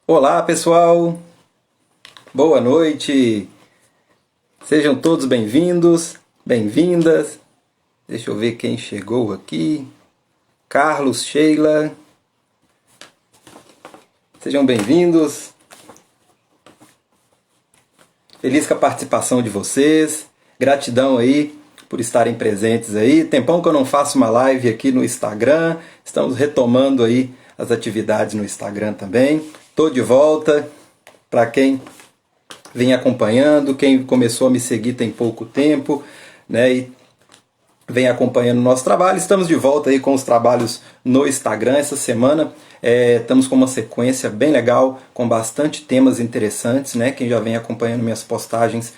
Olá pessoal, boa noite, sejam todos bem-vindos, bem-vindas. Deixa eu ver quem chegou aqui. Carlos, Sheila, sejam bem-vindos. Feliz com a participação de vocês, gratidão aí por estarem presentes aí. Tempão que eu não faço uma live aqui no Instagram, estamos retomando aí as atividades no Instagram também. Estou de volta. Para quem vem acompanhando, quem começou a me seguir tem pouco tempo, né, e vem acompanhando o nosso trabalho. Estamos de volta aí com os trabalhos no Instagram essa semana. Estamos com uma sequência bem legal, com bastante temas interessantes, né? Quem já vem acompanhando minhas postagens,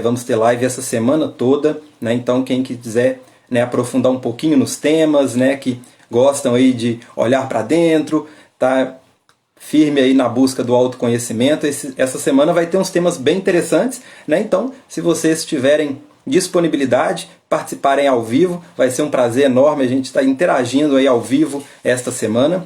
vamos ter live essa semana toda, né? Então quem quiser, né, aprofundar um pouquinho nos temas, né, que gostam aí de olhar para dentro, tá firme aí na busca do autoconhecimento, essa semana vai ter uns temas bem interessantes, né? Então, se vocês tiverem disponibilidade, participarem ao vivo, vai ser um prazer enorme a gente estar interagindo aí ao vivo esta semana.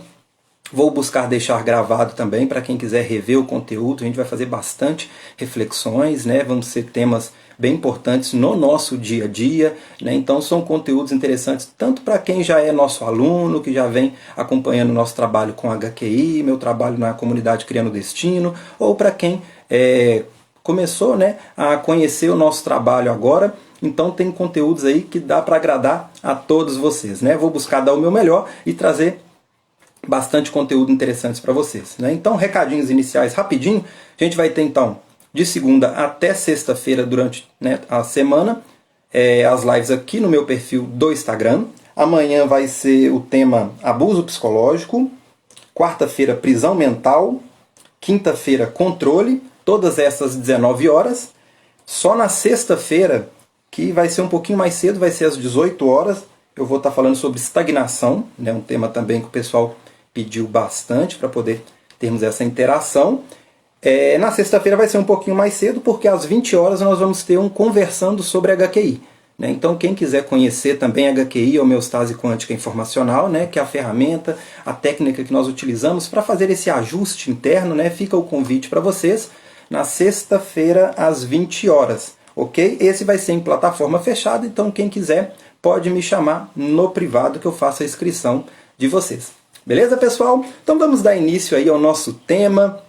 Vou buscar deixar gravado também para quem quiser rever o conteúdo. A gente vai fazer bastante reflexões, né? Vão ser temas bem importantes no nosso dia a dia, né? Então são conteúdos interessantes tanto para quem já é nosso aluno, que já vem acompanhando o nosso trabalho com HQI, meu trabalho na comunidade Criando Destino, ou para quem começou, né, a conhecer o nosso trabalho agora. Então tem conteúdos aí que dá para agradar a todos vocês, né? Vou buscar dar o meu melhor e trazer bastante conteúdo interessante para vocês, né? Então, recadinhos iniciais rapidinho. A gente vai ter então de segunda até sexta-feira durante, né, a semana as lives aqui no meu perfil do Instagram. Amanhã vai ser o tema abuso psicológico, quarta-feira prisão mental, quinta-feira controle, todas essas 19 horas. Só na sexta-feira, que vai ser um pouquinho mais cedo, vai ser às 18 horas, eu vou estar falando sobre estagnação, né, um tema também que o pessoal pediu bastante para poder termos essa interação. Na sexta-feira vai ser um pouquinho mais cedo, porque às 20 horas nós vamos ter um conversando sobre HQI. Né? Então quem quiser conhecer também HQI, homeostase quântica informacional, né, que é a ferramenta, a técnica que nós utilizamos para fazer esse ajuste interno, né, fica o convite para vocês na sexta-feira às 20 horas. Ok? Esse vai ser em plataforma fechada, então quem quiser pode me chamar no privado que eu faço a inscrição de vocês. Beleza, pessoal? Então vamos dar início aí ao nosso tema.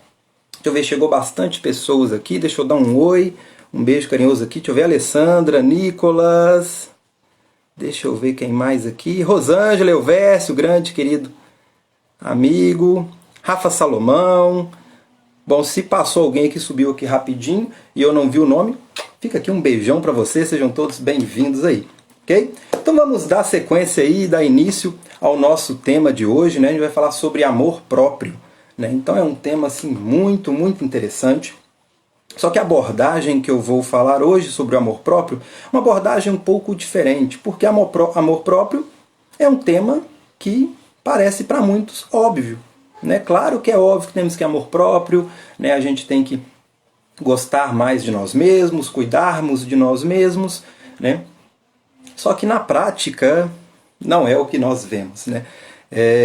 Deixa eu ver, chegou bastante pessoas aqui. Deixa eu dar um oi, um beijo carinhoso aqui. Deixa eu ver, Alessandra, Nicolas. Deixa eu ver quem mais aqui. Rosângela, Elvésio, grande querido amigo. Rafa Salomão. Bom, se passou alguém que subiu aqui rapidinho e eu não vi o nome, fica aqui um beijão para vocês. Sejam todos bem-vindos aí. Ok? Então vamos dar sequência aí e dar início ao nosso tema de hoje, né? A gente vai falar sobre amor próprio, né? Então é um tema assim, muito, muito interessante. Só que a abordagem que eu vou falar hoje sobre o amor próprio é uma abordagem um pouco diferente, porque amor próprio é um tema que parece para muitos óbvio, né? Claro que é óbvio que temos que ter amor próprio, né? A gente tem que gostar mais de nós mesmos, cuidarmos de nós mesmos, né? Só que na prática não é o que nós vemos, né?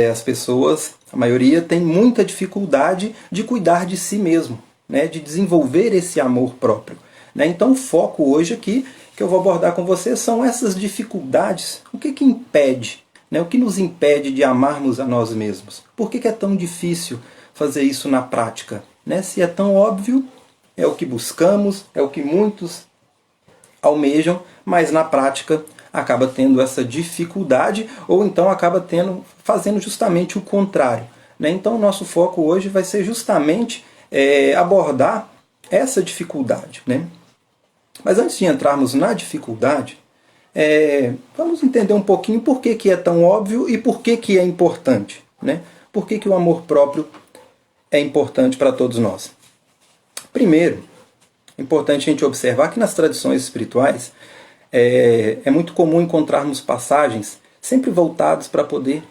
As pessoas, a maioria, tem muita dificuldade de cuidar de si mesmo, né? De desenvolver esse amor próprio, né? Então o foco hoje aqui, que eu vou abordar com vocês, são essas dificuldades. O que impede, né? O que nos impede de amarmos a nós mesmos? Por que é tão difícil fazer isso na prática, né? Se é tão óbvio, é o que buscamos, é o que muitos almejam, mas na prática acaba tendo essa dificuldade, ou então acaba fazendo justamente o contrário, né? Então o nosso foco hoje vai ser justamente abordar essa dificuldade, né? Mas antes de entrarmos na dificuldade, vamos entender um pouquinho por que é tão óbvio e por que é importante, né? Por que o amor próprio é importante para todos nós. Primeiro, é importante a gente observar que nas tradições espirituais é muito comum encontrarmos passagens sempre voltadas para poder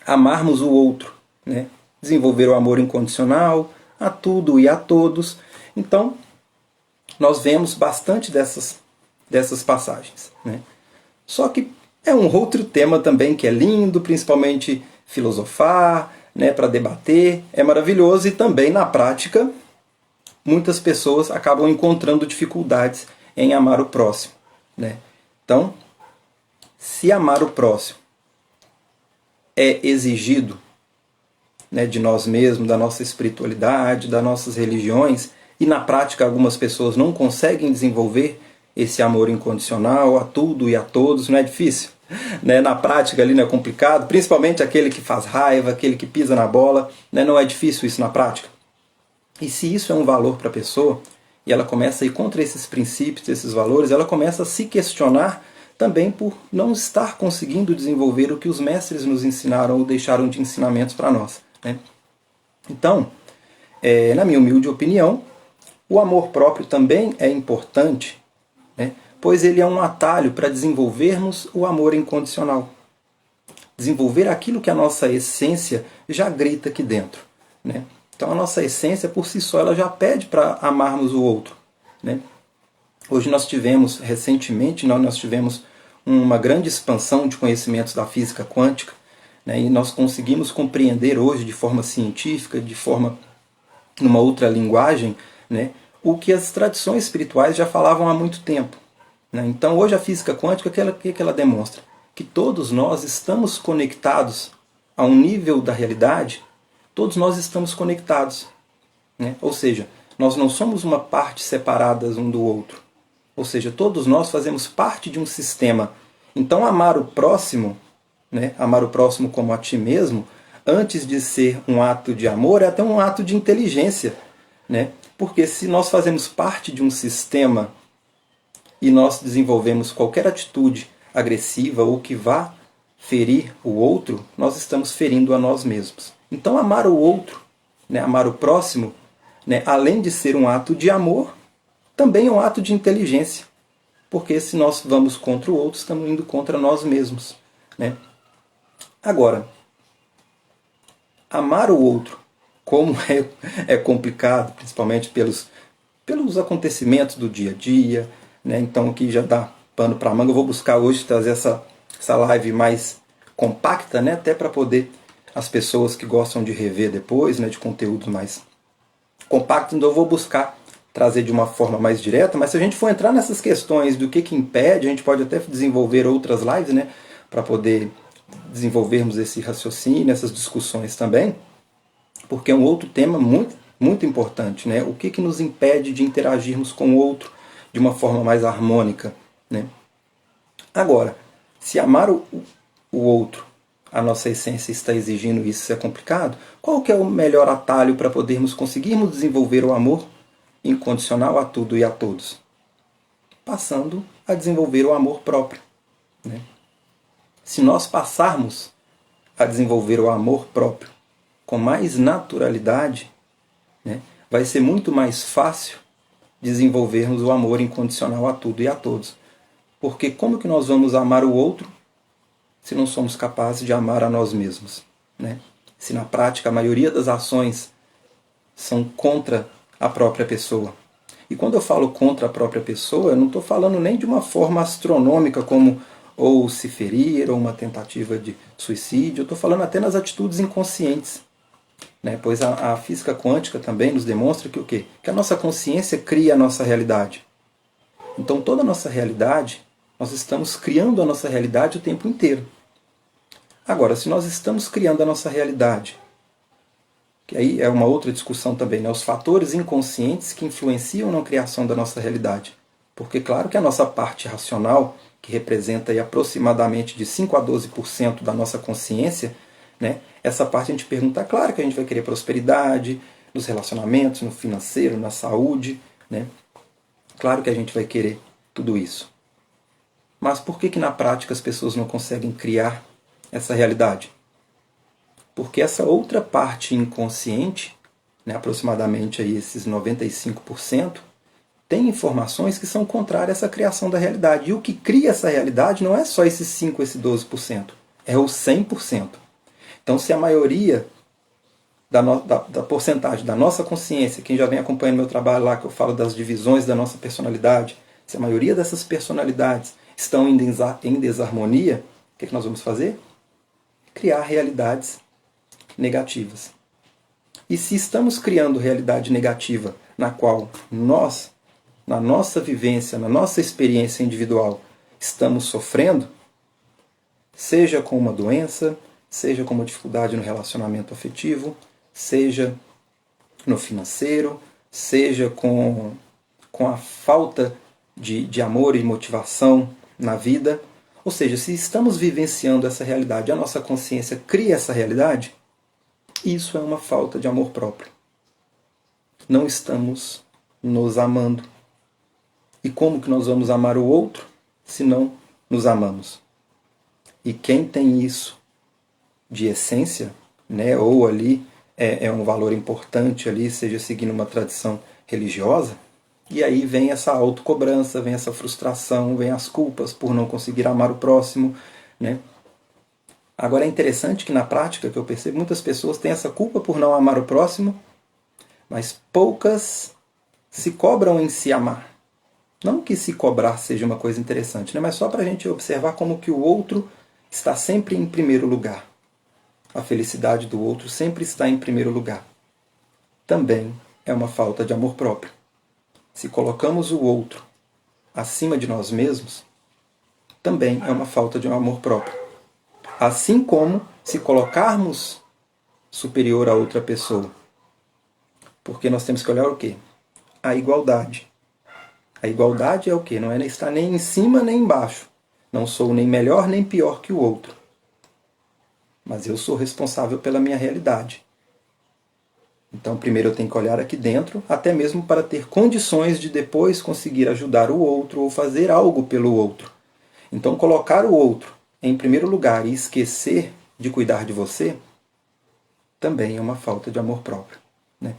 amarmos o outro, né? Desenvolver o amor incondicional a tudo e a todos. Então, nós vemos bastante dessas passagens, né? Só que é um outro tema também que é lindo, principalmente filosofar, né, para debater, é maravilhoso, e também na prática muitas pessoas acabam encontrando dificuldades em amar o próximo, né? Então, se amar o próximo é exigido, né, de nós mesmos, da nossa espiritualidade, das nossas religiões, e na prática algumas pessoas não conseguem desenvolver esse amor incondicional a tudo e a todos, não é difícil? Né? Na prática ali não é complicado, principalmente aquele que faz raiva, aquele que pisa na bola, né? Não é difícil isso na prática? E se isso é um valor para a pessoa, e ela começa a ir contra esses princípios, esses valores, ela começa a se questionar também por não estar conseguindo desenvolver o que os mestres nos ensinaram ou deixaram de ensinamentos para nós, né? Então, na minha humilde opinião, o amor próprio também é importante, né? Pois ele é um atalho para desenvolvermos o amor incondicional. Desenvolver aquilo que a nossa essência já grita aqui dentro, né? Então a nossa essência por si só ela já pede para amarmos o outro, né? Hoje recentemente nós tivemos uma grande expansão de conhecimentos da física quântica, né? E nós conseguimos compreender hoje de forma científica, numa outra linguagem, né? O que as tradições espirituais já falavam há muito tempo, né? Então hoje a física quântica, o que ela demonstra? Que todos nós estamos conectados a um nível da realidade, todos nós estamos conectados, né? Ou seja, nós não somos uma parte separadas um do outro. Ou seja, todos nós fazemos parte de um sistema. Então amar o próximo, né? Amar o próximo como a ti mesmo, antes de ser um ato de amor, é até um ato de inteligência, né? Porque se nós fazemos parte de um sistema e nós desenvolvemos qualquer atitude agressiva ou que vá ferir o outro, nós estamos ferindo a nós mesmos. Então amar o outro, né, amar o próximo, né, além de ser um ato de amor, também é um ato de inteligência. Porque se nós vamos contra o outro, estamos indo contra nós mesmos, né? Agora, amar o outro, como é complicado, principalmente pelos acontecimentos do dia a dia, né? Então aqui já dá pano para manga. Eu vou buscar hoje trazer essa live mais compacta, né? Até para poder as pessoas que gostam de rever depois, né? De conteúdos mais compactos, então eu vou buscar trazer de uma forma mais direta, mas se a gente for entrar nessas questões do que impede, a gente pode até desenvolver outras lives, né? Para poder desenvolvermos esse raciocínio, essas discussões também, porque é um outro tema muito, muito importante, né? O que nos impede de interagirmos com o outro de uma forma mais harmônica, né? Agora, se amar o outro, a nossa essência está exigindo isso é complicado, qual que é o melhor atalho para conseguirmos desenvolver o amor incondicional a tudo e a todos? Passando a desenvolver o amor próprio, né? Se nós passarmos a desenvolver o amor próprio com mais naturalidade, né, vai ser muito mais fácil desenvolvermos o amor incondicional a tudo e a todos. Porque como que nós vamos amar o outro se não somos capazes de amar a nós mesmos, né? Se na prática a maioria das ações são contra a própria pessoa. E quando eu falo contra a própria pessoa, eu não estou falando nem de uma forma astronômica como ou se ferir, ou uma tentativa de suicídio, eu estou falando até nas atitudes inconscientes, né? Pois a física quântica também nos demonstra que o quê? Que a nossa consciência cria a nossa realidade. Então toda a nossa realidade, nós estamos criando a nossa realidade o tempo inteiro. Agora, se nós estamos criando a nossa realidade, que aí é uma outra discussão também, né? Os fatores inconscientes que influenciam na criação da nossa realidade. Porque claro que a nossa parte racional, que representa aí aproximadamente de 5 a 12% da nossa consciência, né? Essa parte a gente pergunta, claro que a gente vai querer prosperidade, nos relacionamentos, no financeiro, na saúde, né? Claro que a gente vai querer tudo isso. Mas por que na prática as pessoas não conseguem criar essa realidade? Porque essa outra parte inconsciente, né, aproximadamente aí esses 95%, tem informações que são contrárias à criação da realidade. E o que cria essa realidade não é só esses 5%, esse 12%, é o 100%. Então se a maioria da porcentagem da nossa consciência, quem já vem acompanhando meu trabalho lá, que eu falo das divisões da nossa personalidade, se a maioria dessas personalidades estão em desarmonia, o que nós vamos fazer? Criar realidades negativas. E se estamos criando realidade negativa na qual nós, na nossa vivência, na nossa experiência individual, estamos sofrendo, seja com uma doença, seja com uma dificuldade no relacionamento afetivo, seja no financeiro, seja com a falta de amor e motivação na vida. Ou seja, se estamos vivenciando essa realidade, a nossa consciência cria essa realidade, isso é uma falta de amor próprio. Não estamos nos amando. E como que nós vamos amar o outro se não nos amamos? E quem tem isso de essência, né, ou ali é um valor importante ali, seja seguindo uma tradição religiosa, e aí vem essa autocobrança, vem essa frustração, vem as culpas por não conseguir amar o próximo, né? Agora é interessante que na prática, que eu percebo, muitas pessoas têm essa culpa por não amar o próximo, mas poucas se cobram em se amar. Não que se cobrar seja uma coisa interessante, né? Mas só para a gente observar como que o outro está sempre em primeiro lugar. A felicidade do outro sempre está em primeiro lugar. Também é uma falta de amor próprio. Se colocamos o outro acima de nós mesmos, também é uma falta de amor próprio. Assim como se colocarmos superior a outra pessoa. Porque nós temos que olhar o quê? A igualdade. A igualdade é o quê? Não é estar nem em cima nem embaixo. Não sou nem melhor nem pior que o outro. Mas eu sou responsável pela minha realidade. Então, primeiro eu tenho que olhar aqui dentro, até mesmo para ter condições de depois conseguir ajudar o outro ou fazer algo pelo outro. Então, colocar o outro em primeiro lugar e esquecer de cuidar de você também é uma falta de amor próprio, né?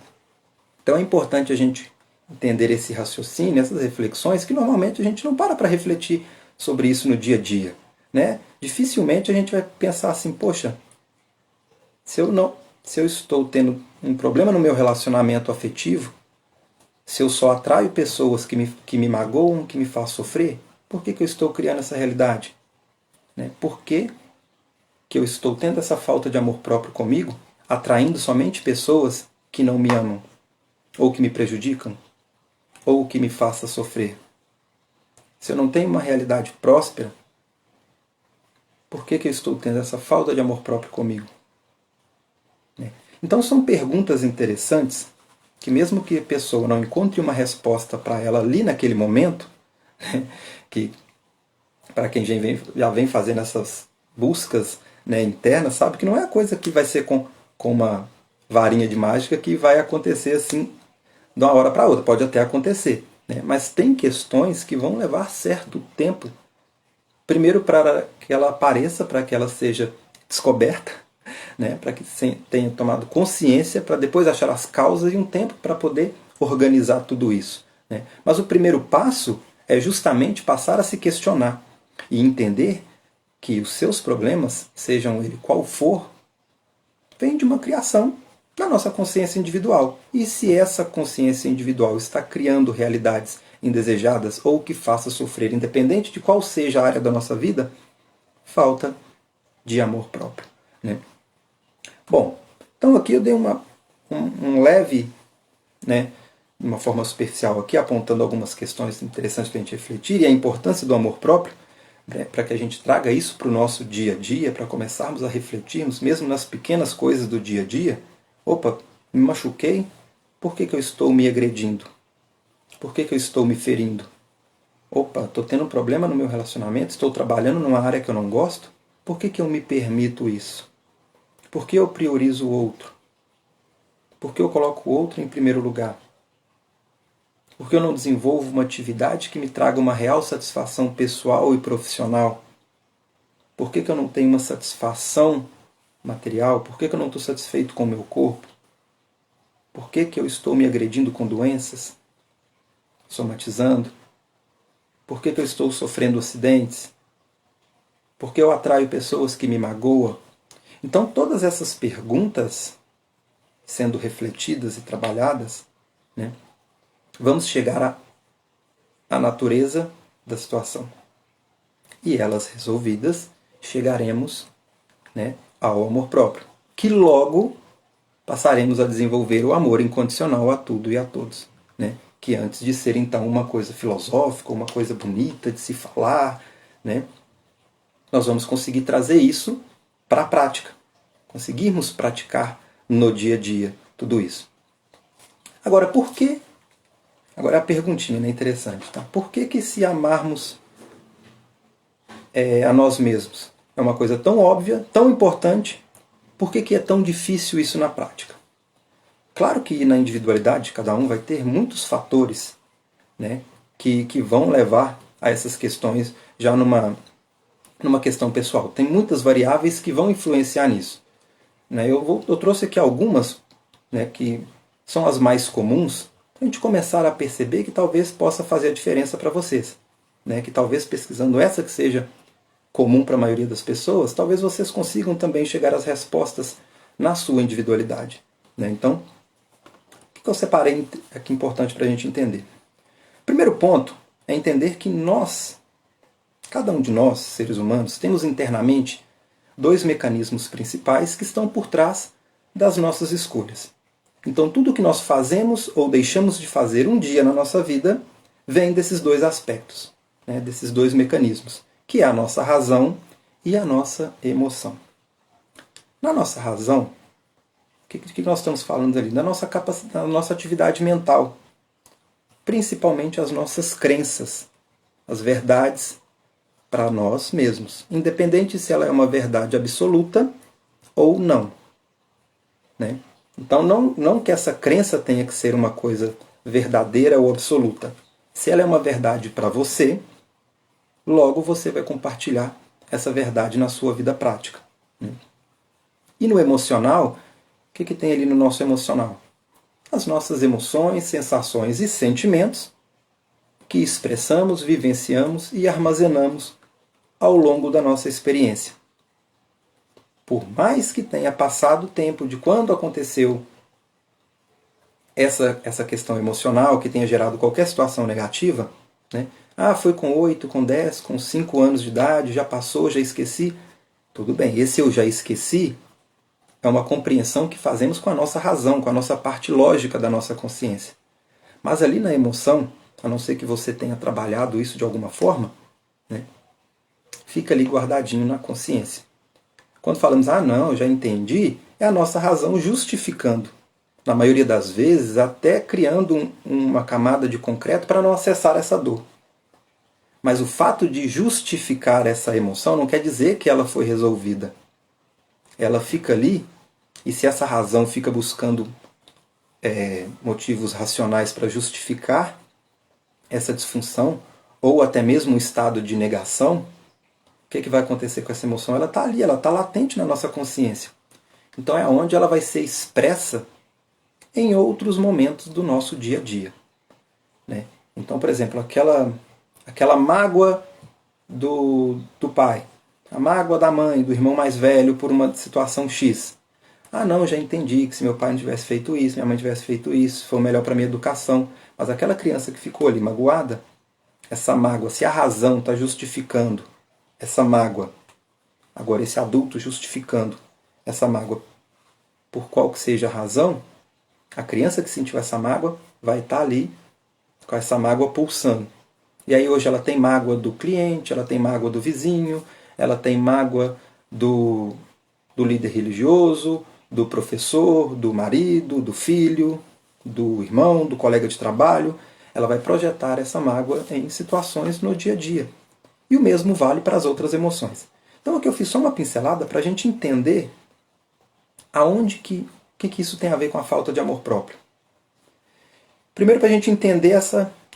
Então, é importante a gente entender esse raciocínio, essas reflexões, que normalmente a gente não para refletir sobre isso no dia a dia, né? Dificilmente a gente vai pensar assim, poxa, se eu estou tendo um problema no meu relacionamento afetivo, se eu só atraio pessoas que me magoam, que me fazem sofrer, por que eu estou criando essa realidade? Né? Por que eu estou tendo essa falta de amor próprio comigo, atraindo somente pessoas que não me amam, ou que me prejudicam, ou que me façam sofrer? Se eu não tenho uma realidade próspera, por que eu estou tendo essa falta de amor próprio comigo? Então são perguntas interessantes que mesmo que a pessoa não encontre uma resposta para ela ali naquele momento, que para quem já vem fazendo essas buscas, né, internas, sabe que não é coisa que vai ser com uma varinha de mágica que vai acontecer assim de uma hora para outra. Pode até acontecer, né? Mas tem questões que vão levar certo tempo. Primeiro para que ela apareça, para que ela seja descoberta, né, para que tenha tomado consciência, para depois achar as causas e um tempo para poder organizar tudo isso, né? Mas o primeiro passo é justamente passar a se questionar e entender que os seus problemas, sejam ele qual for, vêm de uma criação da nossa consciência individual. E se essa consciência individual está criando realidades indesejadas ou que faça sofrer, independente de qual seja a área da nossa vida, falta de amor próprio, né? Bom, então aqui eu dei um leve, né, de uma forma superficial aqui, apontando algumas questões interessantes para a gente refletir e a importância do amor próprio, né, para que a gente traga isso para o nosso dia a dia, para começarmos a refletirmos, mesmo nas pequenas coisas do dia a dia. Opa, me machuquei, por que eu estou me agredindo? Por que eu estou me ferindo? Opa, estou tendo um problema no meu relacionamento, estou trabalhando numa área que eu não gosto, por que eu me permito isso? Por que eu priorizo o outro? Por que eu coloco o outro em primeiro lugar? Por que eu não desenvolvo uma atividade que me traga uma real satisfação pessoal e profissional? Por que eu não tenho uma satisfação material? Por que eu não estou satisfeito com o meu corpo? Por que eu estou me agredindo com doenças? Somatizando? Por que eu estou sofrendo acidentes? Por que eu atraio pessoas que me magoam? Então, todas essas perguntas, sendo refletidas e trabalhadas, né, vamos chegar à natureza da situação. E elas resolvidas, chegaremos, né, ao amor próprio. que logo passaremos a desenvolver o amor incondicional a tudo e a todos, né? Que antes de ser então uma coisa filosófica, uma coisa bonita de se falar, né? Nós vamos conseguir trazer isso para a prática, conseguirmos praticar no dia a dia tudo isso. Agora, por que? Agora a perguntinha, né, interessante, tá? Por que se amarmos a nós mesmos é uma coisa tão óbvia, tão importante, por que é tão difícil isso na prática? Claro que na individualidade cada um vai ter muitos fatores, né, que vão levar a essas questões já numa questão pessoal. Tem muitas variáveis que vão influenciar nisso. Né? Eu trouxe aqui algumas, né, que são as mais comuns, para a gente começar a perceber que talvez possa fazer a diferença para vocês. Né? Que talvez pesquisando essa que seja comum para a maioria das pessoas, talvez vocês consigam também chegar às respostas na sua individualidade. Né? Então, o que eu separei aqui importante para a gente entender? Primeiro ponto é entender que nós, cada um de nós, seres humanos, temos internamente dois mecanismos principais que estão por trás das nossas escolhas. Então, tudo que nós fazemos ou deixamos de fazer um dia na nossa vida vem desses dois aspectos, né, desses dois mecanismos, que é a nossa razão e a nossa emoção. Na nossa razão, o que nós estamos falando ali? Da nossa atividade mental, principalmente as nossas crenças, as verdades para nós mesmos, independente se ela é uma verdade absoluta ou não. Né? Então, não que essa crença tenha que ser uma coisa verdadeira ou absoluta. Se ela é uma verdade para você, logo você vai compartilhar essa verdade na sua vida prática. Né? E no emocional, o que tem ali no nosso emocional? As nossas emoções, sensações e sentimentos que expressamos, vivenciamos e armazenamos ao longo da nossa experiência. Por mais que tenha passado o tempo de quando aconteceu essa questão emocional, que tenha gerado qualquer situação negativa, né? Foi com 8, com 10, com 5 anos de idade, já passou, já esqueci. Tudo bem, esse eu já esqueci é uma compreensão que fazemos com a nossa razão, com a nossa parte lógica da nossa consciência. Mas ali na emoção, a não ser que você tenha trabalhado isso de alguma forma, né, fica ali guardadinho na consciência. Quando falamos, não, eu já entendi, é a nossa razão justificando. Na maioria das vezes, até criando uma camada de concreto para não acessar essa dor. Mas o fato de justificar essa emoção não quer dizer que ela foi resolvida. Ela fica ali, e se essa razão fica buscando motivos racionais para justificar essa disfunção, ou até mesmo um estado de negação, o que vai acontecer com essa emoção? Ela está ali, ela está latente na nossa consciência. Então é onde ela vai ser expressa em outros momentos do nosso dia a dia. Né? Então, por exemplo, aquela mágoa do pai, a mágoa da mãe, do irmão mais velho por uma situação X. Não, já entendi que se meu pai não tivesse feito isso, minha mãe tivesse feito isso, foi o melhor para a minha educação. Mas aquela criança que ficou ali magoada, essa mágoa, se a razão está justificando essa mágoa, agora esse adulto justificando essa mágoa por qual que seja a razão, a criança que sentiu essa mágoa vai estar ali com essa mágoa pulsando. E aí hoje ela tem mágoa do cliente, ela tem mágoa do vizinho, ela tem mágoa do líder religioso, do professor, do marido, do filho, do irmão, do colega de trabalho. Ela vai projetar essa mágoa em situações no dia a dia. E o mesmo vale para as outras emoções. Então aqui eu fiz só uma pincelada para a gente entender aonde que isso tem a ver com a falta de amor próprio. Primeiro, para a gente entender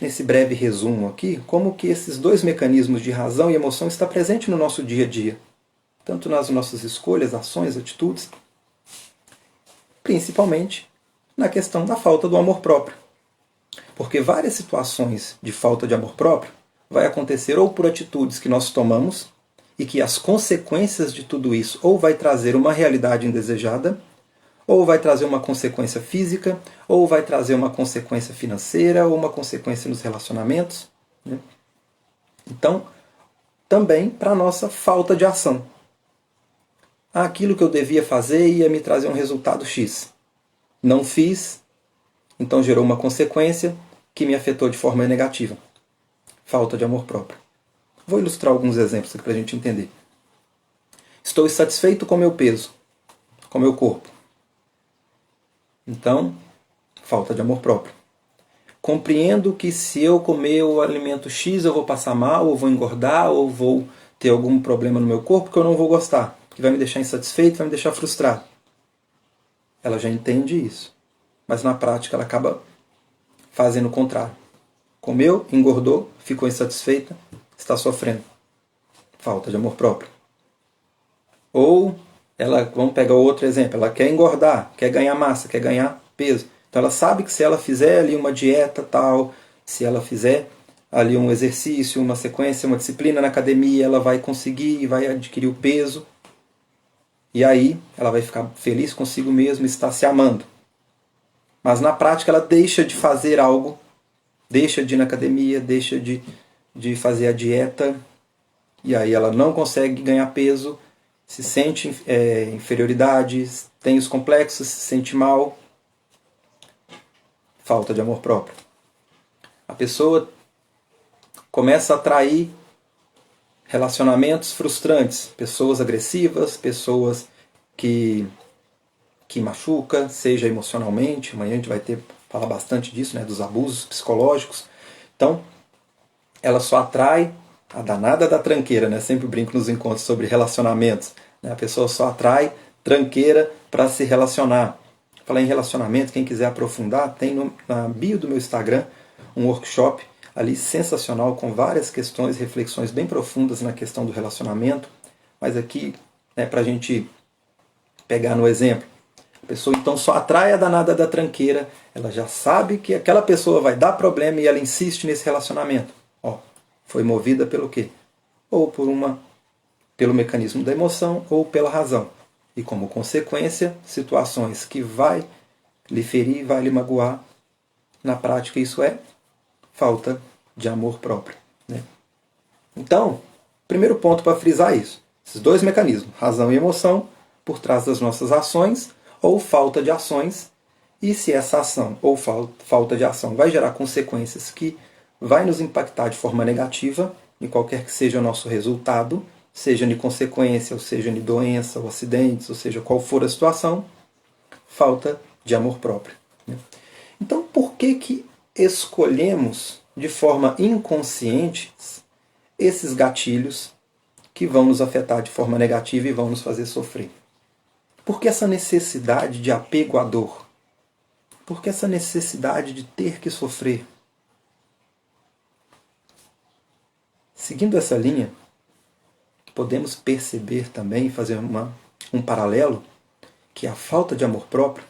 nesse breve resumo aqui, como que esses dois mecanismos de razão e emoção estão presentes no nosso dia a dia. Tanto nas nossas escolhas, ações, atitudes, principalmente na questão da falta do amor próprio. Porque várias situações de falta de amor próprio vai acontecer ou por atitudes que nós tomamos e que as consequências de tudo isso ou vai trazer uma realidade indesejada, ou vai trazer uma consequência física, ou vai trazer uma consequência financeira, ou uma consequência nos relacionamentos. Né? Então, também para a nossa falta de ação. aquilo que eu devia fazer ia me trazer um resultado X. Não fiz, então gerou uma consequência que me afetou de forma negativa. Falta de amor próprio. Vou ilustrar alguns exemplos aqui para a gente entender. Estou insatisfeito com meu peso, com meu corpo. Então, falta de amor próprio. Compreendo que se eu comer o alimento X eu vou passar mal, ou vou engordar, ou vou ter algum problema no meu corpo que eu não vou gostar, que vai me deixar insatisfeito, vai me deixar frustrado. Ela já entende isso, mas na prática ela acaba fazendo o contrário. Comeu, engordou, ficou insatisfeita, está sofrendo. Falta de amor próprio. Ou vamos pegar outro exemplo, ela quer engordar, quer ganhar massa, quer ganhar peso. Então ela sabe que se ela fizer ali uma dieta tal, se ela fizer ali um exercício, uma sequência, uma disciplina na academia, ela vai conseguir e vai adquirir o peso. E aí ela vai ficar feliz consigo mesma, está se amando. Mas na prática ela deixa de fazer algo, deixa de ir na academia, deixa de fazer a dieta, e aí ela não consegue ganhar peso, se sente inferioridade, tem os complexos, se sente mal. Falta de amor próprio. A pessoa começa a atrair relacionamentos frustrantes, pessoas agressivas, pessoas que machucam, seja emocionalmente. Amanhã a gente vai falar bastante disso, né, dos abusos psicológicos. Então, ela só atrai a danada da tranqueira, né? Sempre brinco nos encontros sobre relacionamentos. Né? A pessoa só atrai tranqueira para se relacionar. Falar em relacionamento, quem quiser aprofundar, tem na bio do meu Instagram um workshop ali sensacional com várias questões, reflexões bem profundas na questão do relacionamento. Mas aqui, né, para a gente pegar no exemplo, a pessoa então só atrai a danada da tranqueira, ela já sabe que aquela pessoa vai dar problema e ela insiste nesse relacionamento. Ó, foi movida pelo quê? Ou pelo mecanismo da emoção ou pela razão. E como consequência, situações que vai lhe ferir, vai lhe magoar. Na prática, isso é falta de amor próprio. Né? Então, primeiro ponto para frisar isso. Esses dois mecanismos, razão e emoção, por trás das nossas ações ou falta de ações. E se essa ação ou falta de ação vai gerar consequências que vai nos impactar de forma negativa, em qualquer que seja o nosso resultado, seja de consequência, ou seja de doença, ou acidentes, ou seja qual for a situação, falta de amor próprio. Né? Então, por que escolhemos de forma inconsciente esses gatilhos que vão nos afetar de forma negativa e vão nos fazer sofrer? Por que essa necessidade de apego à dor? Por que essa necessidade de ter que sofrer? Seguindo essa linha, podemos perceber também, fazer um paralelo, que a falta de amor próprio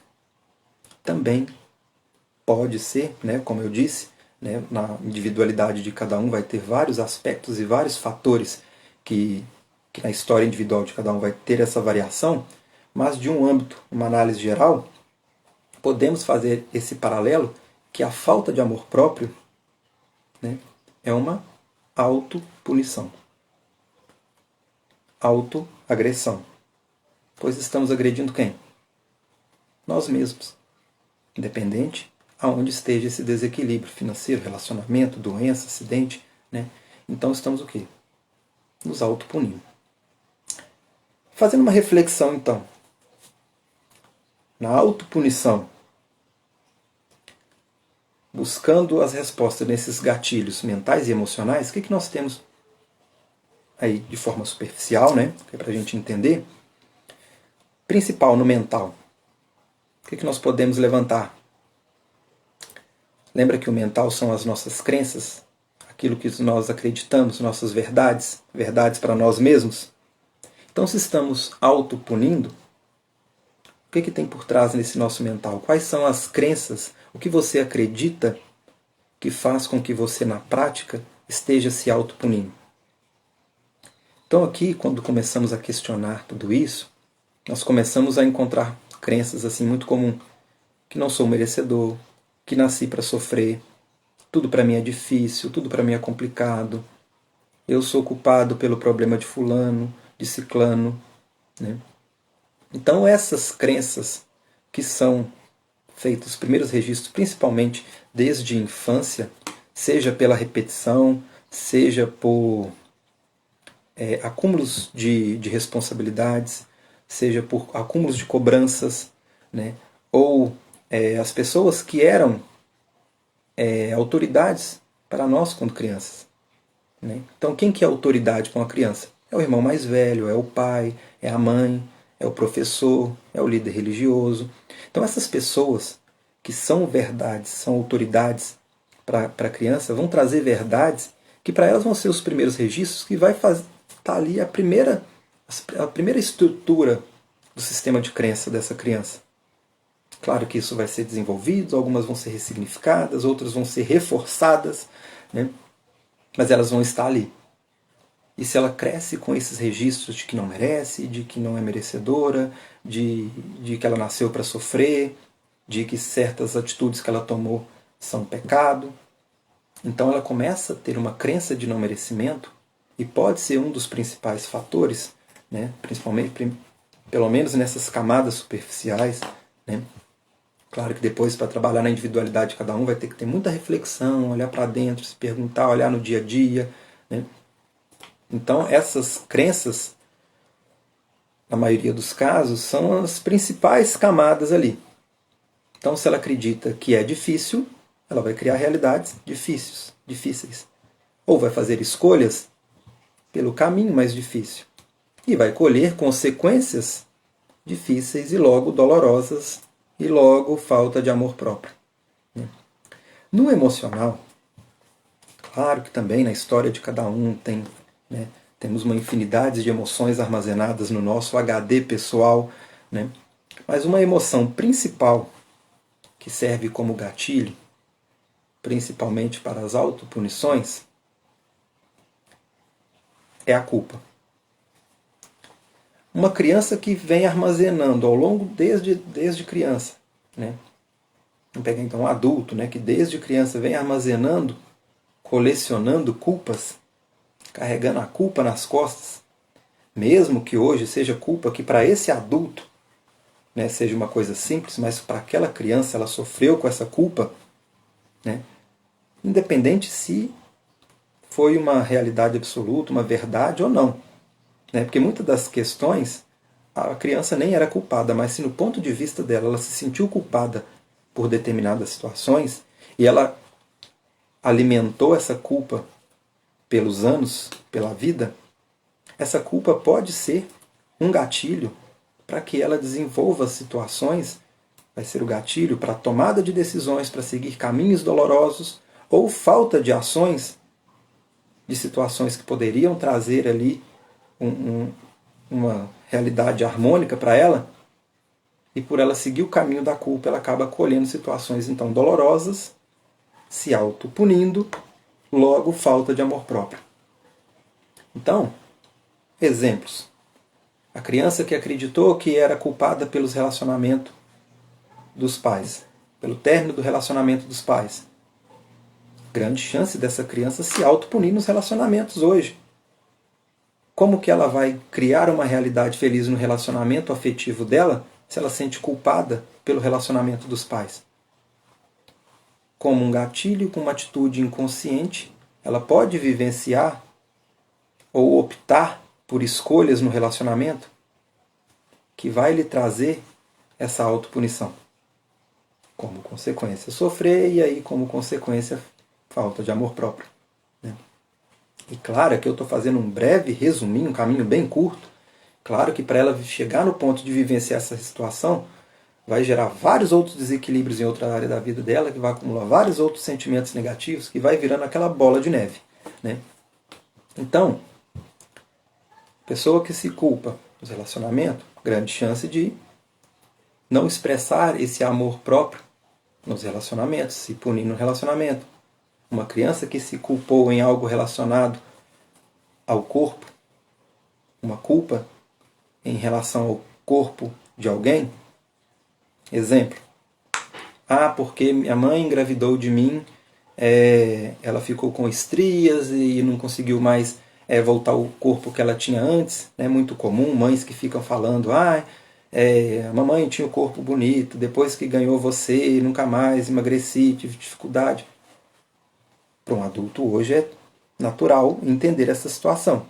também pode ser, né, como eu disse, né, na individualidade de cada um vai ter vários aspectos e vários fatores que na história individual de cada um vai ter essa variação, mas de um âmbito, uma análise geral, podemos fazer esse paralelo que a falta de amor próprio, né, é uma autopunição. Autoagressão. Pois estamos agredindo quem? Nós mesmos. Independente aonde esteja esse desequilíbrio financeiro, relacionamento, doença, acidente. Né? Então estamos o quê? Nos autopunindo. Fazendo uma reflexão então. Na autopunição, buscando as respostas nesses gatilhos mentais e emocionais, o que nós temos aí de forma superficial, né? Que é para a gente entender. Principal no mental. O que nós podemos levantar? Lembra que o mental são as nossas crenças, aquilo que nós acreditamos, nossas verdades, verdades para nós mesmos. Então, se estamos autopunindo, o que tem por trás nesse nosso mental? Quais são as crenças? O que você acredita que faz com que você, na prática, esteja se autopunindo? Então, aqui, quando começamos a questionar tudo isso, nós começamos a encontrar crenças assim muito comuns, que não sou merecedor, que nasci para sofrer, tudo para mim é difícil, tudo para mim é complicado, eu sou culpado pelo problema de fulano, de ciclano. Né? Então essas crenças que são feitos os primeiros registros, principalmente desde a infância, seja pela repetição, seja por acúmulos de responsabilidades, seja por acúmulos de cobranças, né? Ou as pessoas que eram autoridades para nós quando crianças. Né? Então quem que é autoridade para uma criança? É o irmão mais velho, é o pai, é a mãe, é o professor, é o líder religioso. Então essas pessoas que são verdades, são autoridades para a criança, vão trazer verdades que para elas vão ser os primeiros registros que vai estar ali a primeira estrutura do sistema de crença dessa criança. Claro que isso vai ser desenvolvido, algumas vão ser ressignificadas, outras vão ser reforçadas, né? Mas elas vão estar ali. E se ela cresce com esses registros de que não merece, de que não é merecedora, de que ela nasceu para sofrer, de que certas atitudes que ela tomou são pecado, então ela começa a ter uma crença de não merecimento e pode ser um dos principais fatores, né, principalmente, pelo menos nessas camadas superficiais, né. Claro que depois, para trabalhar na individualidade de cada um, vai ter que ter muita reflexão, olhar para dentro, se perguntar, olhar no dia a dia, né. Então essas crenças, na maioria dos casos, são as principais camadas ali. Então se ela acredita que é difícil, ela vai criar realidades difíceis. Ou vai fazer escolhas pelo caminho mais difícil. E vai colher consequências difíceis e logo dolorosas e logo falta de amor próprio. No emocional, claro que também na história de cada um tem, né, temos uma infinidade de emoções armazenadas no nosso HD pessoal, né, mas uma emoção principal que serve como gatilho, principalmente para as autopunições, é a culpa. Uma criança que vem armazenando ao longo, desde criança, né? Vamos pegar então um adulto, né, que desde criança vem armazenando, colecionando culpas, carregando a culpa nas costas, mesmo que hoje seja culpa que para esse adulto, né, seja uma coisa simples, mas para aquela criança ela sofreu com essa culpa, né, independente se foi uma realidade absoluta, uma verdade ou não. Né, porque muitas das questões a criança nem era culpada, mas se no ponto de vista dela ela se sentiu culpada por determinadas situações e ela alimentou essa culpa pelos anos, pela vida, essa culpa pode ser um gatilho para que ela desenvolva situações, vai ser o gatilho para a tomada de decisões, para seguir caminhos dolorosos ou falta de ações de situações que poderiam trazer ali uma realidade harmônica para ela, e por ela seguir o caminho da culpa, ela acaba colhendo situações então dolorosas, se autopunindo, logo falta de amor próprio. Então, exemplos. A criança que acreditou que era culpada pelos relacionamentos dos pais, pelo término do relacionamento dos pais. Grande chance dessa criança se autopunir nos relacionamentos hoje. Como que ela vai criar uma realidade feliz no relacionamento afetivo dela se ela sente culpada pelo relacionamento dos pais? Como um gatilho, com uma atitude inconsciente, ela pode vivenciar ou optar por escolhas no relacionamento que vai lhe trazer essa autopunição. Como consequência, sofrer, e aí, como consequência, falta de amor próprio. Né? E claro que eu estou fazendo um breve resuminho, um caminho bem curto. Claro que para ela chegar no ponto de vivenciar essa situação, vai gerar vários outros desequilíbrios em outra área da vida dela, que vai acumular vários outros sentimentos negativos, que vai virando aquela bola de neve. Né? Então, pessoa que se culpa nos relacionamentos, grande chance de não expressar esse amor próprio nos relacionamentos, se punir no relacionamento. Uma criança que se culpou em algo relacionado ao corpo, uma culpa em relação ao corpo de alguém. Exemplo. Porque minha mãe engravidou de mim, ela ficou com estrias e não conseguiu mais voltar ao corpo que ela tinha antes. É muito comum, mães que ficam falando, A mamãe tinha o corpo bonito, depois que ganhou você, nunca mais emagreci, tive dificuldade. Para um adulto hoje é natural entender essa situação.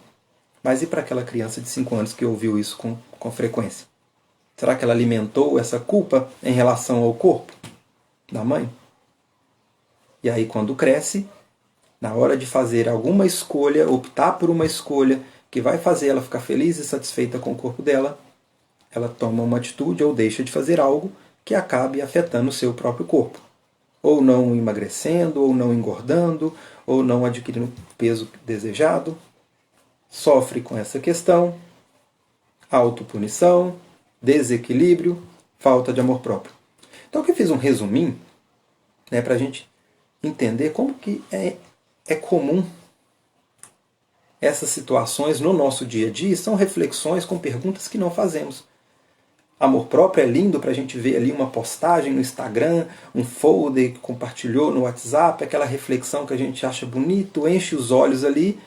Mas e para aquela criança de 5 anos que ouviu isso com frequência? Será que ela alimentou essa culpa em relação ao corpo da mãe? E aí, quando cresce, na hora de fazer alguma escolha, optar por uma escolha que vai fazer ela ficar feliz e satisfeita com o corpo dela, ela toma uma atitude ou deixa de fazer algo que acabe afetando o seu próprio corpo. Ou não emagrecendo, ou não engordando, ou não adquirindo o peso desejado. Sofre com essa questão, autopunição, desequilíbrio, falta de amor próprio. Então aqui eu fiz um resuminho, né, para a gente entender como que é comum essas situações no nosso dia a dia. São reflexões com perguntas que não fazemos. Amor próprio é lindo para a gente ver ali uma postagem no Instagram, um folder que compartilhou no WhatsApp, aquela reflexão que a gente acha bonito, enche os olhos ali,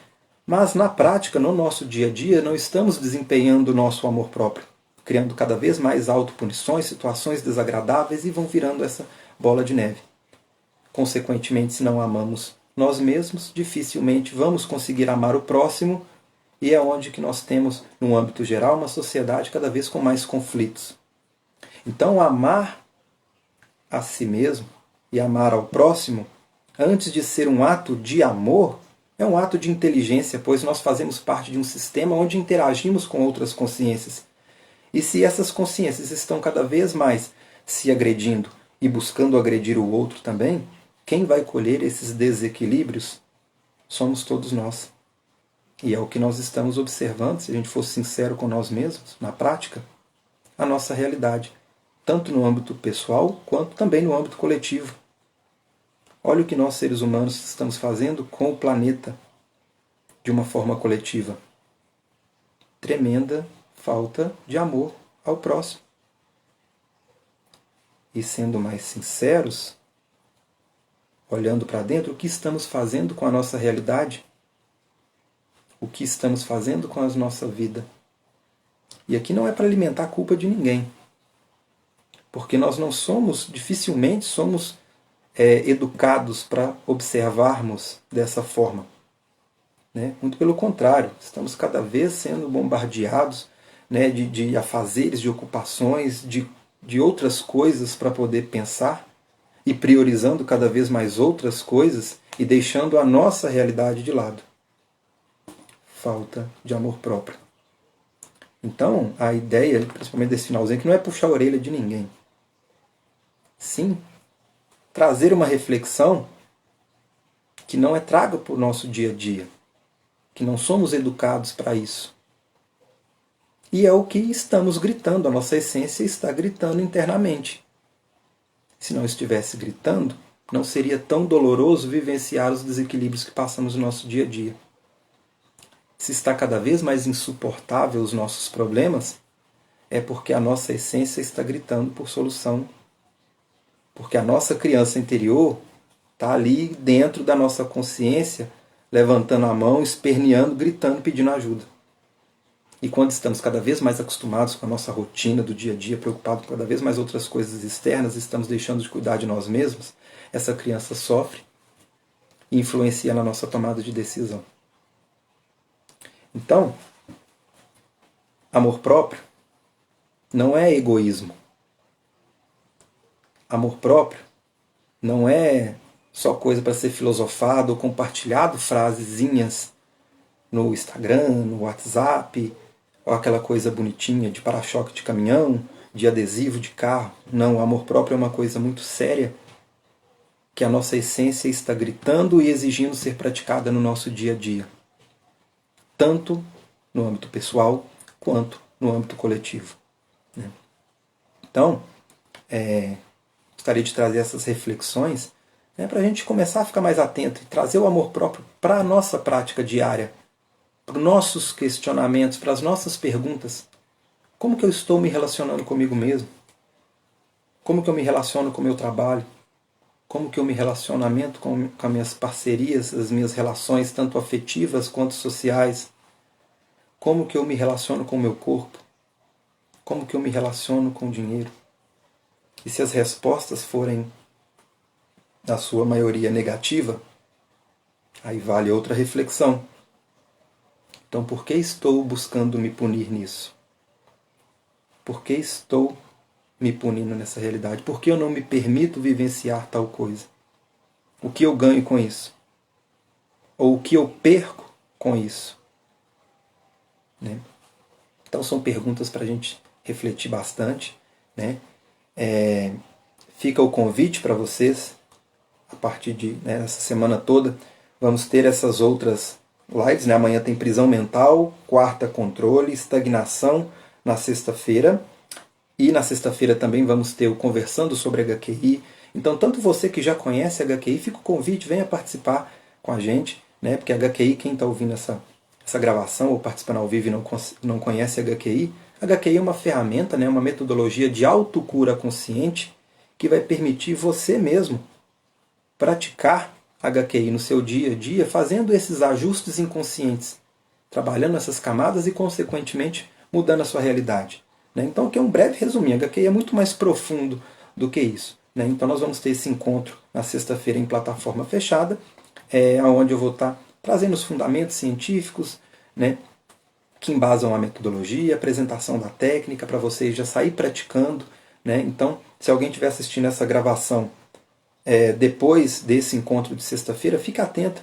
mas na prática, no nosso dia a dia, não estamos desempenhando o nosso amor próprio, criando cada vez mais autopunições, situações desagradáveis e vão virando essa bola de neve. Consequentemente, se não amamos nós mesmos, dificilmente vamos conseguir amar o próximo, e é onde que nós temos, no âmbito geral, uma sociedade cada vez com mais conflitos. Então, amar a si mesmo e amar ao próximo, antes de ser um ato de amor, é um ato de inteligência, pois nós fazemos parte de um sistema onde interagimos com outras consciências. E se essas consciências estão cada vez mais se agredindo e buscando agredir o outro também, quem vai colher esses desequilíbrios somos todos nós. E é o que nós estamos observando, se a gente for sincero com nós mesmos, na prática, a nossa realidade, tanto no âmbito pessoal, quanto também no âmbito coletivo. Olha o que nós, seres humanos, estamos fazendo com o planeta de uma forma coletiva. Tremenda falta de amor ao próximo. E sendo mais sinceros, olhando para dentro, o que estamos fazendo com a nossa realidade? O que estamos fazendo com a nossa vida? E aqui não é para alimentar a culpa de ninguém. Porque nós não somos, dificilmente somos educados para observarmos dessa forma. Né? Muito pelo contrário, estamos cada vez sendo bombardeados, né, de afazeres, de ocupações, de outras coisas para poder pensar e priorizando cada vez mais outras coisas e deixando a nossa realidade de lado. Falta de amor próprio. Então, a ideia, principalmente desse finalzinho, que não é puxar a orelha de ninguém. Sim, trazer uma reflexão que não é traga para o nosso dia a dia, que não somos educados para isso. E é o que estamos gritando, a nossa essência está gritando internamente. Se não estivesse gritando, não seria tão doloroso vivenciar os desequilíbrios que passamos no nosso dia a dia. Se está cada vez mais insuportável os nossos problemas, é porque a nossa essência está gritando por solução. Porque a nossa criança interior está ali dentro da nossa consciência, levantando a mão, esperneando, gritando, pedindo ajuda. E quando estamos cada vez mais acostumados com a nossa rotina do dia a dia, preocupados com cada vez mais outras coisas externas, estamos deixando de cuidar de nós mesmos, essa criança sofre e influencia na nossa tomada de decisão. Então, amor próprio não é egoísmo. Amor próprio não é só coisa para ser filosofado ou compartilhado, frasezinhas no Instagram, no WhatsApp, ou aquela coisa bonitinha de para-choque de caminhão, de adesivo de carro. Não, o amor próprio é uma coisa muito séria que a nossa essência está gritando e exigindo ser praticada no nosso dia a dia. Tanto no âmbito pessoal quanto no âmbito coletivo. Então, gostaria de trazer essas reflexões, para a gente começar a ficar mais atento e trazer o amor próprio para a nossa prática diária, para os nossos questionamentos, para as nossas perguntas. Como que eu estou me relacionando comigo mesmo? Como que eu me relaciono com o meu trabalho? Como que eu me relaciono com as minhas parcerias, as minhas relações, tanto afetivas quanto sociais? Como que eu me relaciono com o meu corpo? como que eu me relaciono com o dinheiro? E se as respostas forem, na sua maioria, negativa, aí vale outra reflexão. Então, por que estou buscando me punir nisso? Por que estou me punindo nessa realidade? Por que eu não me permito vivenciar tal coisa? O que eu ganho com isso? Ou o que eu perco com isso? Né? Então são perguntas para a gente refletir bastante. Né? Fica o convite para vocês, a partir de essa semana toda, vamos ter essas outras lives. Né? Amanhã tem prisão mental, quarta controle, estagnação na sexta-feira. E na sexta-feira também vamos ter o Conversando sobre HQI. Então, tanto você que já conhece a HQI, fica o convite, venha participar com a gente, né? Porque a HQI, quem está ouvindo essa gravação ou participando ao vivo e não conhece a HQI é uma ferramenta, né? Uma metodologia de autocura consciente que vai permitir você mesmo praticar a HQI no seu dia a dia, fazendo esses ajustes inconscientes, trabalhando essas camadas e, consequentemente, mudando a sua realidade. Então, aqui é um breve resuminho. A HQI é muito mais profundo do que isso. Então, nós vamos ter esse encontro na sexta-feira em plataforma fechada, onde eu vou estar trazendo os fundamentos científicos, que embasam a metodologia, a apresentação da técnica, para vocês já sair praticando. Então, se alguém estiver assistindo essa gravação depois desse encontro de sexta-feira, fique atento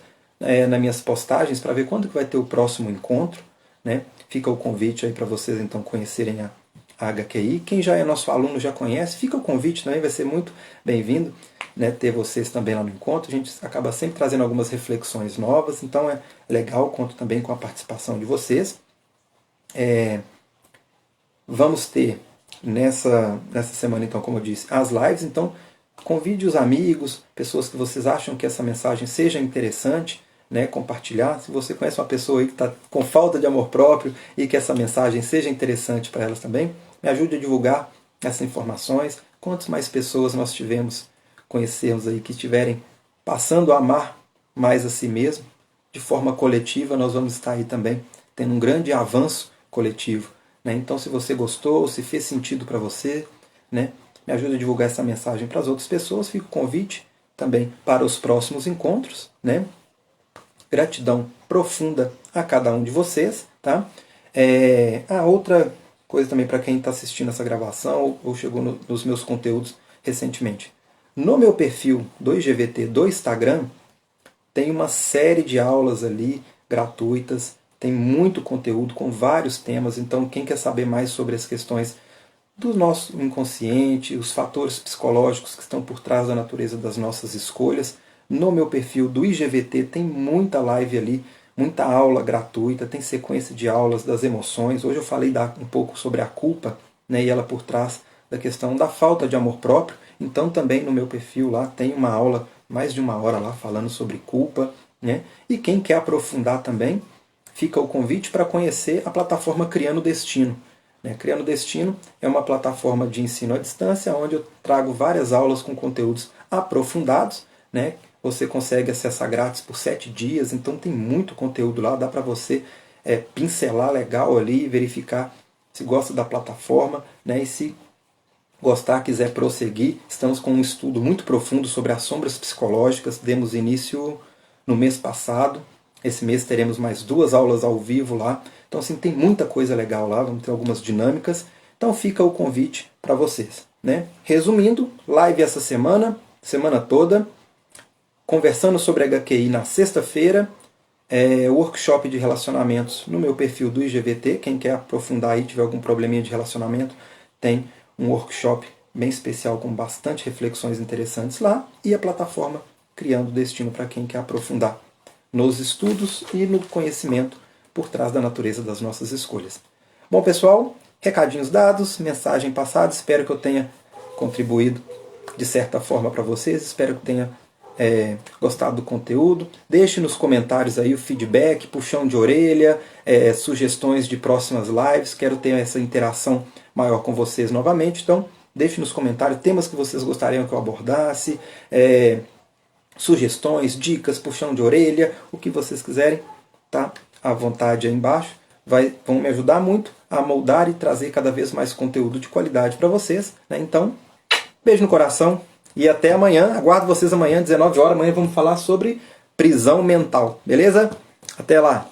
nas minhas postagens para ver quando que vai ter o próximo encontro. Fica o convite aí para vocês então conhecerem a HQI. Quem já é nosso aluno já conhece, fica o convite também, vai ser muito bem-vindo ter vocês também lá no encontro. A gente acaba sempre trazendo algumas reflexões novas, então é legal, conto também com a participação de vocês. Vamos ter nessa semana, então, como eu disse, as lives. Então, convide os amigos, pessoas que vocês acham que essa mensagem seja interessante, compartilhar. Se você conhece uma pessoa aí que está com falta de amor próprio e que essa mensagem seja interessante para elas também, me ajude a divulgar essas informações. Quantas mais pessoas nós conhecermos aí que estiverem passando a amar mais a si mesmo, de forma coletiva, nós vamos estar aí também tendo um grande avanço coletivo. Então, se você gostou, se fez sentido para você, me ajude a divulgar essa mensagem para as outras pessoas. Fica o convite também para os próximos encontros. Gratidão profunda a cada um de vocês. Tá? Outra coisa também para quem está assistindo essa gravação ou chegou nos meus conteúdos recentemente. No meu perfil do IGVT do Instagram, tem uma série de aulas ali gratuitas, tem muito conteúdo com vários temas. Então, quem quer saber mais sobre as questões do nosso inconsciente, os fatores psicológicos que estão por trás da natureza das nossas escolhas, no meu perfil do IGVT tem muita live ali, muita aula gratuita, tem sequência de aulas das emoções. Hoje eu falei um pouco sobre a culpa, e ela por trás da questão da falta de amor próprio. Então também no meu perfil lá tem uma aula, mais de 1 hora lá, falando sobre culpa. E quem quer aprofundar também, fica o convite para conhecer a plataforma Criando Destino. Criando Destino é uma plataforma de ensino à distância, onde eu trago várias aulas com conteúdos aprofundados. Você consegue acessar grátis por 7 dias, então tem muito conteúdo lá, dá para você pincelar legal ali, verificar se gosta da plataforma, e se gostar, quiser prosseguir. Estamos com um estudo muito profundo sobre as sombras psicológicas, demos início no mês passado. Esse mês teremos mais 2 aulas ao vivo lá. Então, assim, tem muita coisa legal lá, vamos ter algumas dinâmicas. Então, fica o convite para vocês. Resumindo, live essa semana toda, conversando sobre HQI na sexta-feira, workshop de relacionamentos no meu perfil do IGVT. Quem quer aprofundar aí, tiver algum probleminha de relacionamento, tem um workshop bem especial com bastante reflexões interessantes lá. E a plataforma Criando Destino para quem quer aprofundar nos estudos e no conhecimento por trás da natureza das nossas escolhas. Bom, pessoal, recadinhos dados, mensagem passada. Espero que eu tenha contribuído de certa forma para vocês. Espero que tenha gostado do conteúdo. Deixe nos comentários aí o feedback, puxão de orelha, sugestões de próximas lives. Quero ter essa interação maior com vocês novamente. Então, deixe nos comentários temas que vocês gostariam que eu abordasse, sugestões, dicas, puxão de orelha, o que vocês quiserem, tá à vontade aí embaixo. vão me ajudar muito a moldar e trazer cada vez mais conteúdo de qualidade para vocês, né? Então, beijo no coração e até amanhã. Aguardo vocês amanhã, 19 horas. Amanhã vamos falar sobre prisão mental, beleza? Até lá!